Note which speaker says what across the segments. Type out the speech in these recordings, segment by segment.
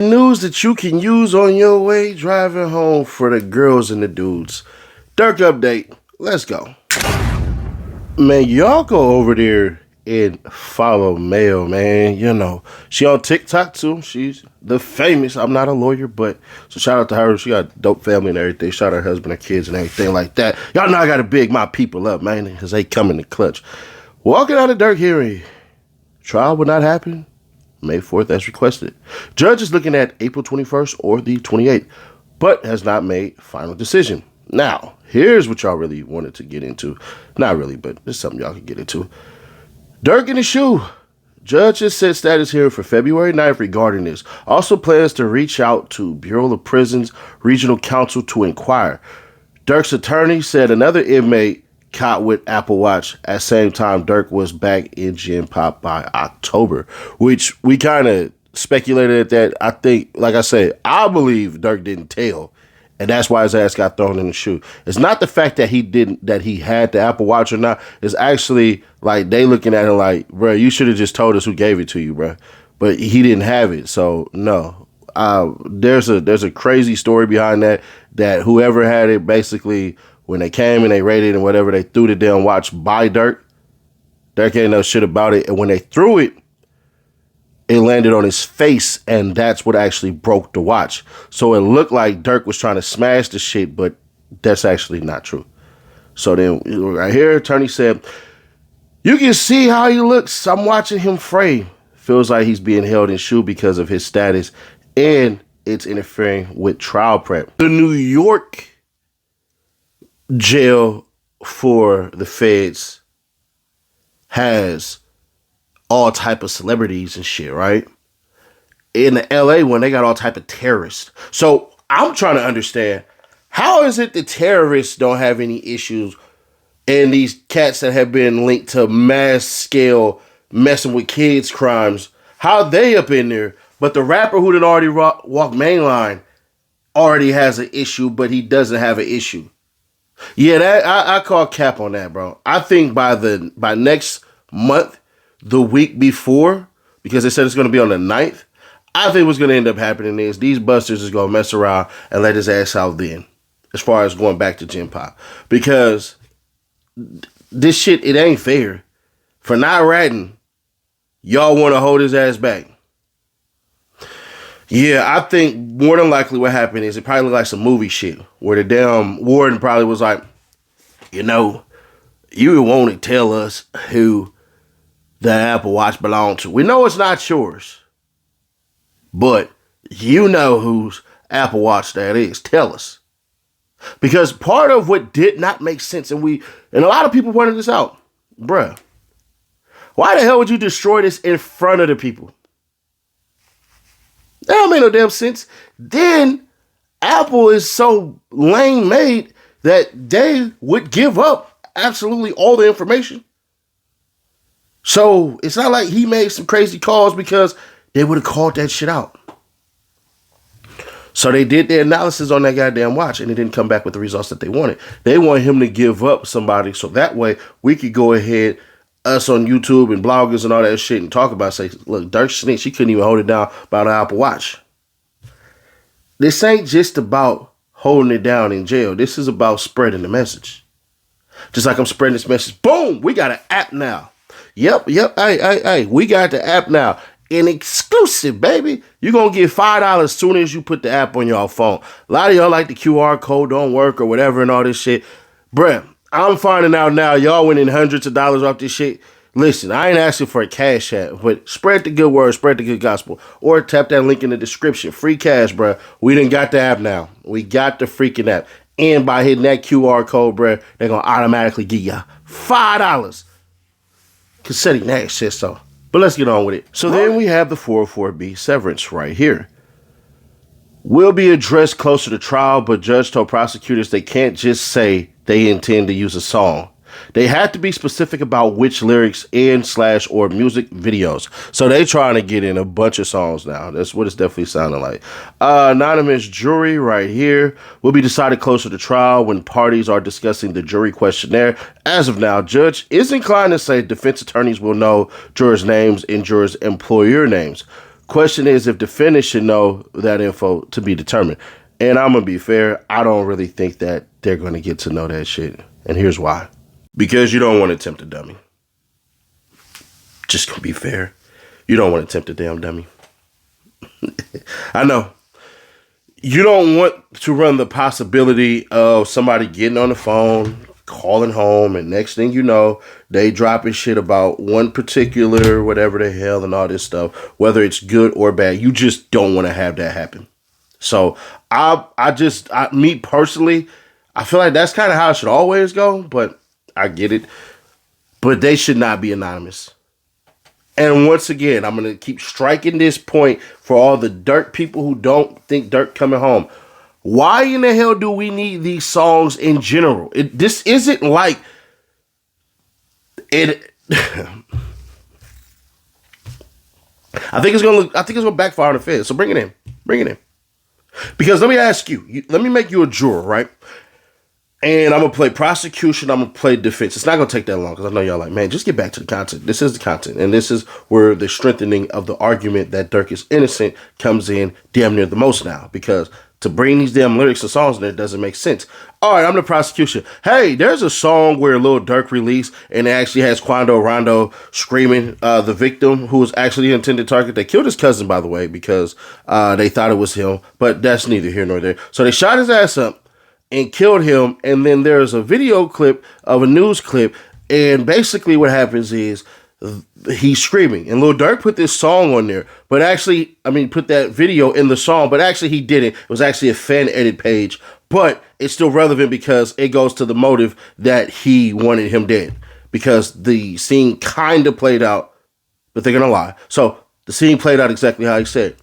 Speaker 1: News that you can use on your way driving home for the girls and the dudes. Durk update. Let's go. Man, y'all go over there and follow Mel, man. You know, she on TikTok too. She's the famous. I'm not a lawyer, but so shout out to her. She got a dope family and everything. Shout out her husband, her kids, and everything like that. Y'all know I gotta big my people up, man, because they come in the clutch. Walking out of Durk hearing. Trial will not happen May 4th as requested. Judge is looking at April 21st or the 28th, but has not made final decision. Now, here's what y'all really wanted to get into. Not really, but it's something y'all can get into. Durk in the SHU. Judge has set status hearing for February 9th regarding this. Also plans to reach out to Bureau of Prisons Regional Counsel to inquire. Durk's attorney said another inmate caught with Apple Watch at same time Durk was back in Gen Pop by October, which we kind of speculated at that. I think, like I said, I believe Durk didn't tell, and that's why his ass got thrown in the SHU. It's not the fact that he had the Apple Watch or not. It's actually like they looking at him like, bro, you should have just told us who gave it to you, bro. But he didn't have it, so no. There's a crazy story behind that whoever had it basically. When they came and they raided and whatever, they threw the damn watch by Durk. Durk ain't know shit about it. And when they threw it, it landed on his face, and that's what actually broke the watch. So it looked like Durk was trying to smash the shit, but that's actually not true. So then right here, attorney said, you can see how he looks. I'm watching him fray. Feels like he's being held in SHU because of his status, and it's interfering with trial prep. The New York jail for the feds has all type of celebrities and shit, right? In the LA one, they got all type of terrorists. So I'm trying to understand, how is it the terrorists don't have any issues and these cats that have been linked to mass scale messing with kids crimes, how they up in there? But the rapper who did already walk mainline already has an issue, but he doesn't have an issue. Yeah, that I call cap on that, bro. I think by next month, the week before, because they said it's going to be on the 9th, I think what's going to end up happening is these busters is going to mess around and let his ass out then, as far as going back to Gen Pop. Because this shit, it ain't fair. For not ratting, y'all want to hold his ass back. Yeah, I think more than likely what happened is it probably looked like some movie shit where the damn warden probably was like, you know, you want to tell us who the Apple Watch belonged to. We know it's not yours, but you know whose Apple Watch that is. Tell us. Because part of what did not make sense, and a lot of people pointed this out, bruh, why the hell would you destroy this in front of the people? That don't make no damn sense. Then Apple is so lame made that they would give up absolutely all the information. So it's not like he made some crazy calls because they would have called that shit out. So they did their analysis on that goddamn watch and it didn't come back with the results that they wanted. They want him to give up somebody so that way we could go ahead, us on YouTube and bloggers and all that shit, and talk about, say, look, Durk snitch, she couldn't even hold it down about an Apple Watch. This ain't just about holding it down in jail. This is about spreading the message. Just like I'm spreading this message. Boom, we got an app now. Yep, hey, we got the app now. An exclusive, baby. You're going to get $5 as soon as you put the app on your phone. A lot of y'all like the QR code don't work or whatever and all this shit. Bruh, I'm finding out now y'all winning hundreds of dollars off this shit. Listen, I ain't asking for a cash app, but spread the good word, spread the good gospel. Or tap that link in the description. Free cash, bruh. We done got the app now. We got the freaking app. And by hitting that QR code, bruh, they're going to automatically give you $5. Considering that shit, so. But let's get on with it. So then we have the 404B severance right here. Will be addressed closer to trial, but judge told prosecutors they can't just say they intend to use a song. They have to be specific about which lyrics or music videos. So they trying to get in a bunch of songs now. That's what it's definitely sounding like. Anonymous jury right here will be decided closer to trial when parties are discussing the jury questionnaire. As of now, judge is inclined to say defense attorneys will know jurors' names and jurors' employer names. Question is if defendants should know that info to be determined. And I'm going to be fair. I don't really think that they're going to get to know that shit. And here's why. Because you don't want to tempt a dummy. Just going to be fair. You don't want to tempt a damn dummy. I know. You don't want to run the possibility of somebody getting on the phone, calling home, and next thing you know, they dropping shit about one particular whatever the hell and all this stuff, whether it's good or bad. You just don't want to have that happen. So me personally, I feel like that's kind of how it should always go, but I get it. But they should not be anonymous. And once again, I'm going to keep striking this point for all the Durk people who don't think Durk coming home. Why in the hell do we need these songs in general? This isn't like it. I think it's gonna backfire on the Fed. So bring it in. Because let me ask you, let me make you a juror, right? And I'm going to play prosecution. I'm going to play defense. It's not going to take that long because I know y'all like, man, just get back to the content. This is the content. And this is where the strengthening of the argument that Durk is innocent comes in damn near the most now. Because to bring these damn lyrics and songs in there doesn't make sense. All right, I'm the prosecution. Hey, there's a song where Lil Durk released and it actually has Quando Rondo screaming the victim who was actually the intended target. They killed his cousin, by the way, because they thought it was him. But that's neither here nor there. So they shot his ass up and killed him, and then there's a video clip of a news clip, and basically what happens is he's screaming, and Lil Durk put this song on there, but actually, put that video in the song, but actually he didn't. It was actually a fan edit page, but it's still relevant because it goes to the motive that he wanted him dead, because the scene kind of played out, but they're gonna lie. So the scene played out exactly how he said.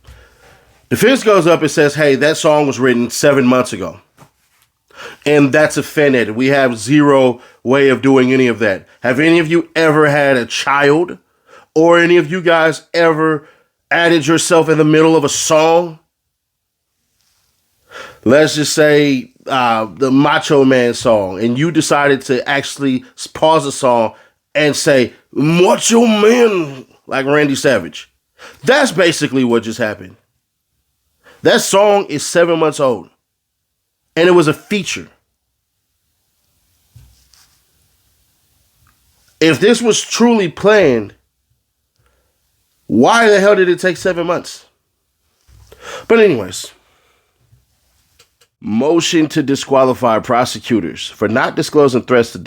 Speaker 1: Defense goes up and says, hey, that song was written 7 months ago. And that's a fan edit. We have zero way of doing any of that. Have any of you ever had a child? Or any of you guys ever added yourself in the middle of a song? Let's just say the Macho Man song. And you decided to actually pause the song and say, Macho Man, like Randy Savage. That's basically what just happened. That song is 7 months old. And it was a feature. If this was truly planned, why the hell did it take 7 months? But anyways, motion to disqualify prosecutors for not disclosing threats to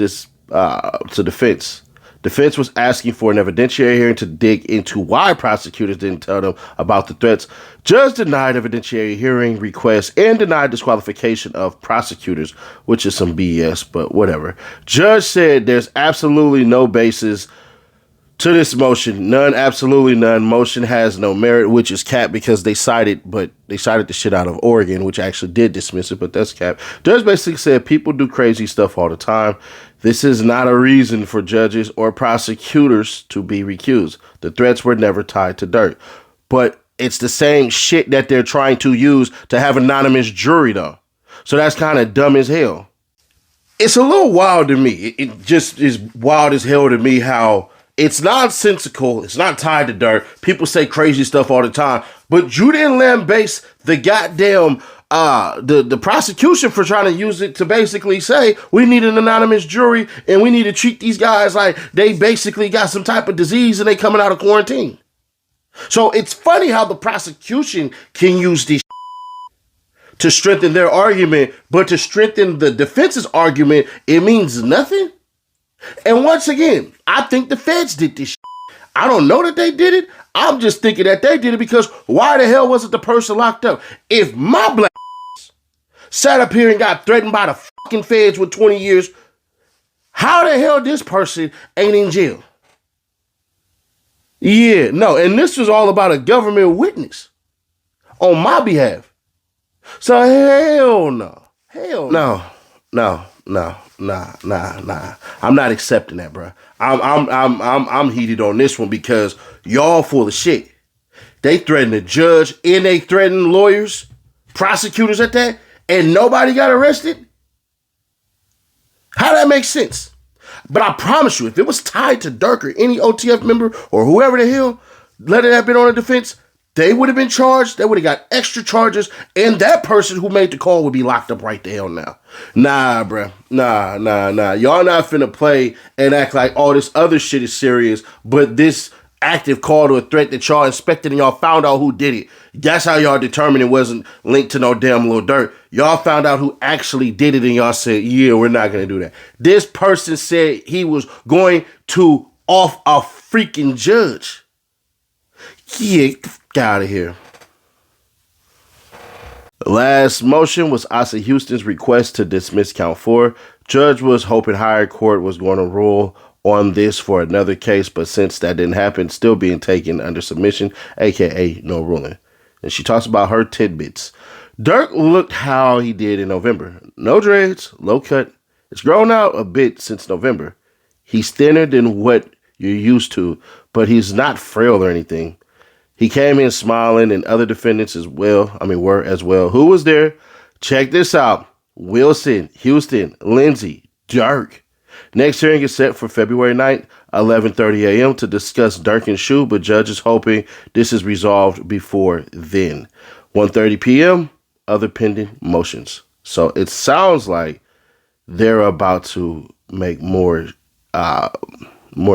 Speaker 1: defense. Defense was asking for an evidentiary hearing to dig into why prosecutors didn't tell them about the threats. Judge denied evidentiary hearing requests and denied disqualification of prosecutors, which is some BS, but whatever. Judge said there's absolutely no basis to this motion. None, absolutely none. Motion has no merit, which is cap because they cited the shit out of Oregon, which actually did dismiss it, but that's cap. Judge basically said people do crazy stuff all the time. This is not a reason for judges or prosecutors to be recused. The threats were never tied to Durk. But it's the same shit that they're trying to use to have anonymous jury, though. So that's kind of dumb as hell. It's a little wild to me. It just is wild as hell to me how it's nonsensical. It's not tied to Durk. People say crazy stuff all the time. But you didn't lambaste the goddamn the prosecution for trying to use it to basically say we need an anonymous jury and we need to treat these guys like they basically got some type of disease and they coming out of quarantine. So it's funny how the prosecution can use these to strengthen their argument, but to strengthen the defense's argument, it means nothing. And once again, I think the feds did this. I don't know that they did it. I'm just thinking that they did it because why the hell wasn't the person locked up? If my black sat up here and got threatened by the fucking feds with 20 years, how the hell this person ain't in jail? Yeah, no, and this was all about a government witness on my behalf. So hell no. Hell no. No. Nah. I'm not accepting that, bro. I'm heated on this one because y'all full of shit. They threatened the judge and they threatened lawyers, prosecutors at that, and nobody got arrested. How that make sense? But I promise you, if it was tied to Durk or any OTF member or whoever the hell, let it have been on the defense, they would have been charged. They would have got extra charges, and that person who made the call would be locked up right the hell now. Nah, bruh. Nah. Y'all not finna play and act like all this other shit is serious, but this active call to a threat that y'all inspected and y'all found out who did it. That's how y'all determined it wasn't linked to no damn Lil Durk. Y'all found out who actually did it and y'all said, yeah, we're not going to do that. This person said he was going to off a freaking judge. Yeah, get out of here. The last motion was Asa Houston's request to dismiss count 4. Judge was hoping higher court was going to rule on this for another case, but since that didn't happen, still being taken under submission, aka no ruling. And she talks about her tidbits. Durk looked how he did in November. No dreads, low cut. It's grown out a bit since November. He's thinner than what you're used to, but he's not frail or anything. He came in smiling, and other defendants were as well. Who was there? Check this out. Wilson, Houston, Lindsay, Durk. Next hearing is set for February 9th, 11:30 a.m. to discuss Durk and SHU, but judge is hoping this is resolved before then. 1:30 p.m., other pending motions. So it sounds like they're about to make more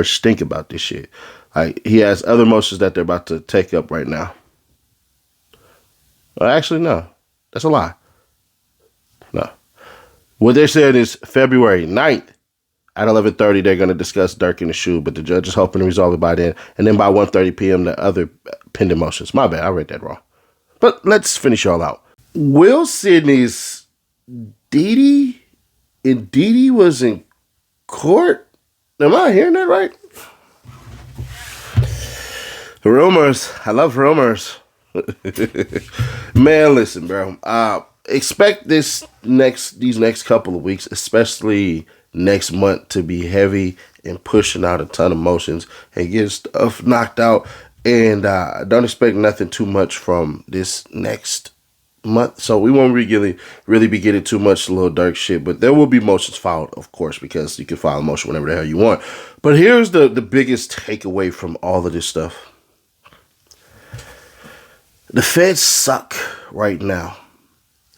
Speaker 1: stink about this shit. Like, he has other motions that they're about to take up right now. Well, actually, no. That's a lie. No. What they're saying is February 9th at 11:30, they're going to discuss Durk and the SHU, but the judge is hoping to resolve it by then. And then by 1:30 p.m., the other pending motions. My bad, I read that wrong. But let's finish y'all out. Wilson is Didi, and Didi was in court? Am I hearing that right? Rumors. I love rumors. Man, listen, bro. Expect these next couple of weeks, especially next month, to be heavy and pushing out a ton of motions and get stuff knocked out. And don't expect nothing too much from this next month. So we won't really be getting too much Lil Durk shit, but there will be motions filed, of course, because you can file a motion whenever the hell you want. But here's the biggest takeaway from all of this stuff. The feds suck right now.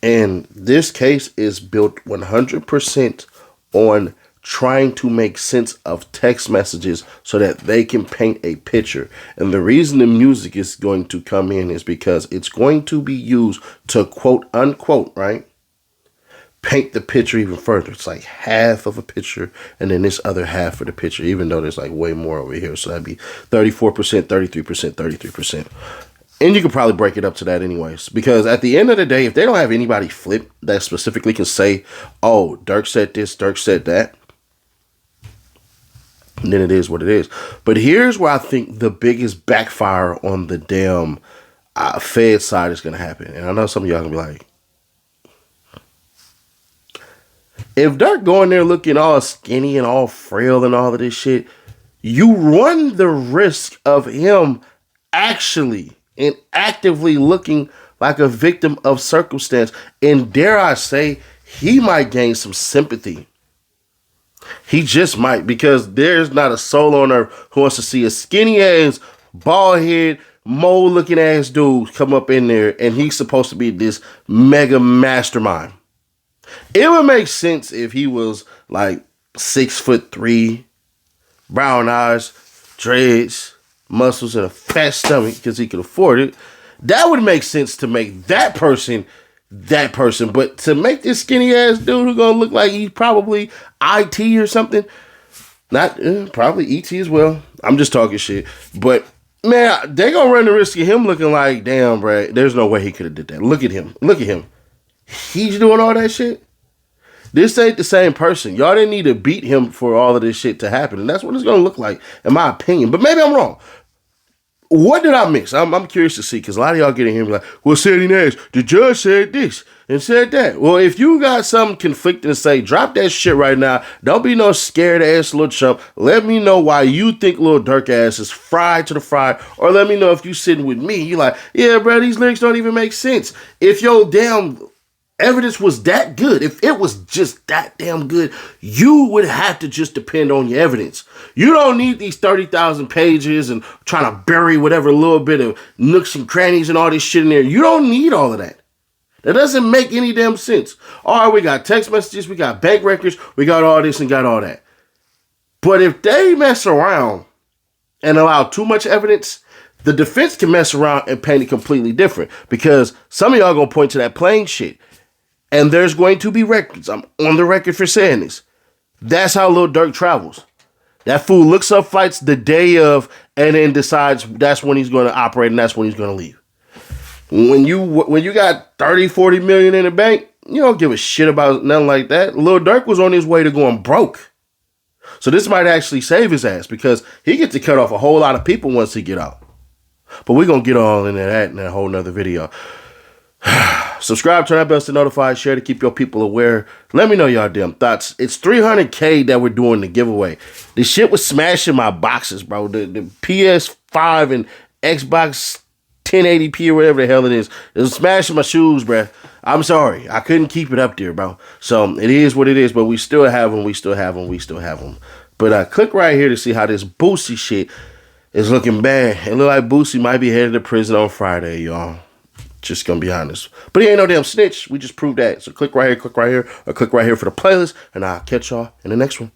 Speaker 1: And this case is built 100% on trying to make sense of text messages so that they can paint a picture. And the reason the music is going to come in is because it's going to be used to quote unquote, right, paint the picture even further. It's like half of a picture and then this other half of the picture, even though there's like way more over here. So that'd be 34%, 33%, 33%. And you could probably break it up to that anyways. Because at the end of the day, if they don't have anybody flip that specifically can say, oh, Durk said this, Durk said that, then it is what it is. But here's where I think the biggest backfire on the damn Fed side is going to happen. And I know some of y'all going to be like, if Durk going there looking all skinny and all frail and all of this shit, you run the risk of him actually and actively looking like a victim of circumstance. And dare I say, he might gain some sympathy. He just might, because there's not a soul on earth who wants to see a skinny ass, bald head, mole looking ass dude come up in there and he's supposed to be this mega mastermind. It would make sense if he was like 6'3", brown eyes, dreads, muscles, and a fat stomach because he could afford it. That would make sense to make that person. But to make this skinny ass dude who's gonna look like he's probably IT or something, not probably ET as well. I'm just talking shit. But man, they gonna run the risk of him looking like, damn, bro, there's no way he could have did that. Look at him. He's doing all that shit. This ain't the same person. Y'all didn't need to beat him for all of this shit to happen. And that's what it's going to look like, in my opinion. But maybe I'm wrong. What did I miss? I'm curious to see, because a lot of y'all getting here and be like, well, Sadie Nash, the judge said this and said that. Well, if you got something conflicting to say, drop that shit right now. Don't be no scared ass little chump. Let me know why you think Lil Durk ass is fried to the fry. Or let me know if you sitting with me. You like, yeah, bro, these lyrics don't even make sense. If your damn evidence was that good, if it was just that damn good, you would have to just depend on your evidence. You don't need these 30,000 pages and trying to bury whatever little bit of nooks and crannies and all this shit in there. You don't need all of that. That doesn't make any damn sense. All right, we got text messages, we got bank records, we got all this and got all that. But if they mess around and allow too much evidence, the defense can mess around and paint it completely different, because some of y'all gonna point to that plane shit. And there's going to be records. I'm on the record for saying this. That's how Lil Durk travels. That fool looks up flights the day of and then decides that's when he's going to operate and that's when he's going to leave. When you got 30, 40 million in the bank, you don't give a shit about nothing like that. Lil Durk was on his way to going broke. So this might actually save his ass, because he gets to cut off a whole lot of people once he get out. But we're going to get all into that in a whole nother video. Subscribe, turn that bell to notify, share to keep your people aware. Let me know y'all damn thoughts. It's 300K that we're doing the giveaway. This shit was smashing my boxes, bro. The PS5 and Xbox 1080p or whatever the hell it is. It was smashing my shoes, bro. I'm sorry. I couldn't keep it up there, bro. So it is what it is, but we still have them. We still have them. We still have them. But click right here to see how this Boosie shit is looking bad. It look like Boosie might be headed to prison on Friday, y'all. Just gonna be honest. But he ain't no damn snitch. We just proved that. So click right here, or click right here for the playlist, and I'll catch y'all in the next one.